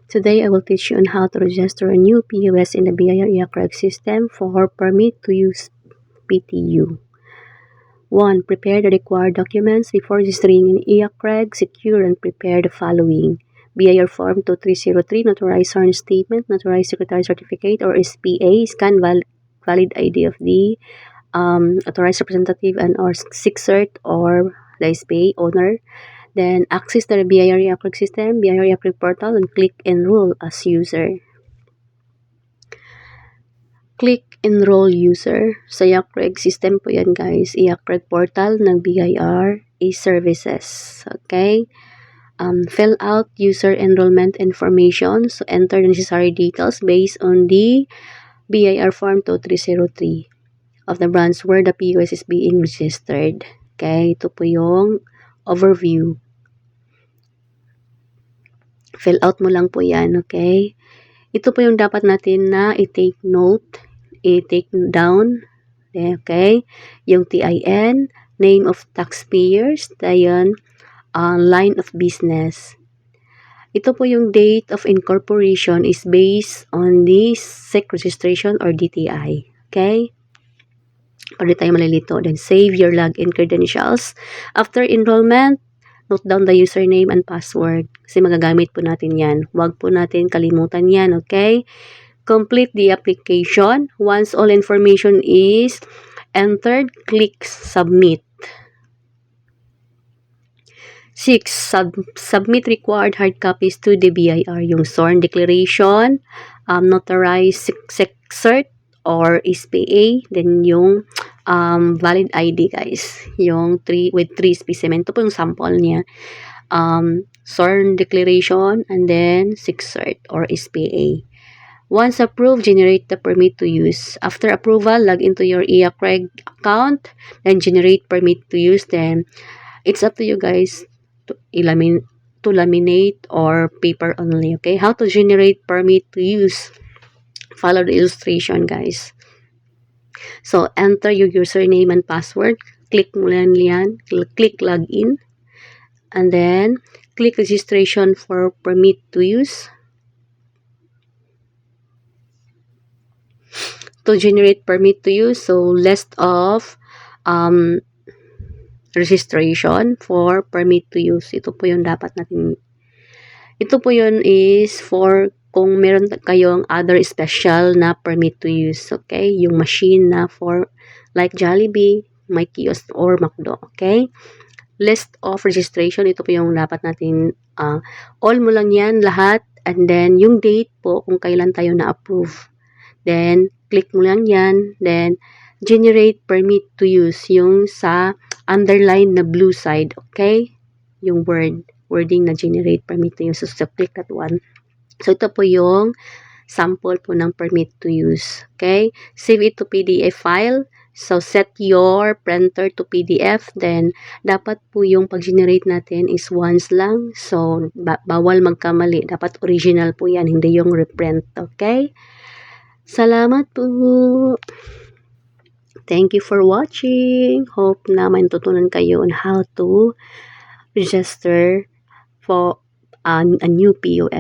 Today, I will teach you on how to register a new POS in the BIR IACREG system for Permit to Use PTU. 1. Prepare the required documents before registering in IACREG. Secure and prepare the following: BIR Form 2303, Notarized Sworn Statement, Notarized Secretary Certificate or SPA, Scan valid ID of the authorized representative and or SIC-cert or the SPA owner. Then access the BIR IACREG system, BIR IACREG portal, and click Enroll as user. Click Enroll User. Sa IACREG system po yan guys. IACREG portal ng BIR e-services. Okay? Fill out user enrollment information. So, enter the necessary details based on the BIR Form 2303 of the branch where the POS is being registered. Okay? Ito po yung overview. Fill out mo lang po yan. Okay? Ito po yung dapat natin na i-take note, i-take down. Okay? Yung TIN, name of taxpayers, tayon, line of business. Ito po yung date of incorporation is based on the SEC registration or DTI. Okay? Para di tayo malilito. Then, save your login credentials. After enrollment, note down the username and password kasi magagamit po natin yan. Huwag po natin kalimutan yan, okay? Complete the application. Once all information is entered, click Submit. 6. Submit required hard copies to the BIR. Yung sworn declaration, notarized SIC-cert or SPA, then yung valid ID guys, yung 3 specimen. Ito po yung sample niya. Sworn declaration and then SIC-cert or SPA. Once approved, generate the permit to use. After approval, log into your IACREG account, then generate permit to use. Then it's up to you guys to laminate or paper only. Okay, how to generate permit to use? Follow the illustration guys. So, enter your username and password. Click mo lang yan. Click login. And then, click registration for permit to use. To generate permit to use, so list of registration for permit to use. Ito po yung dapat natin. Ito po yun is for kung meron kayong other special na permit to use, okay? Yung machine na for like Jollibee, may kiosk or McDo, okay? List of registration, ito po yung dapat natin, all mo lang yan, lahat, and then yung date po kung kailan tayo na-approve. Then, click mo lang yan, then, generate permit to use, yung sa underline na blue side, okay? Yung wording na generate permit to use, so click that one. So, ito po yung sample po ng permit to use. Okay? Save it to PDF file. So, set your printer to PDF. Then, dapat po yung pag-generate natin is once lang. So, bawal magkamali. Dapat original po yan, hindi yung reprint. Okay? Salamat po. Thank you for watching. Hope na may natutunan kayo on how to register for a new POS.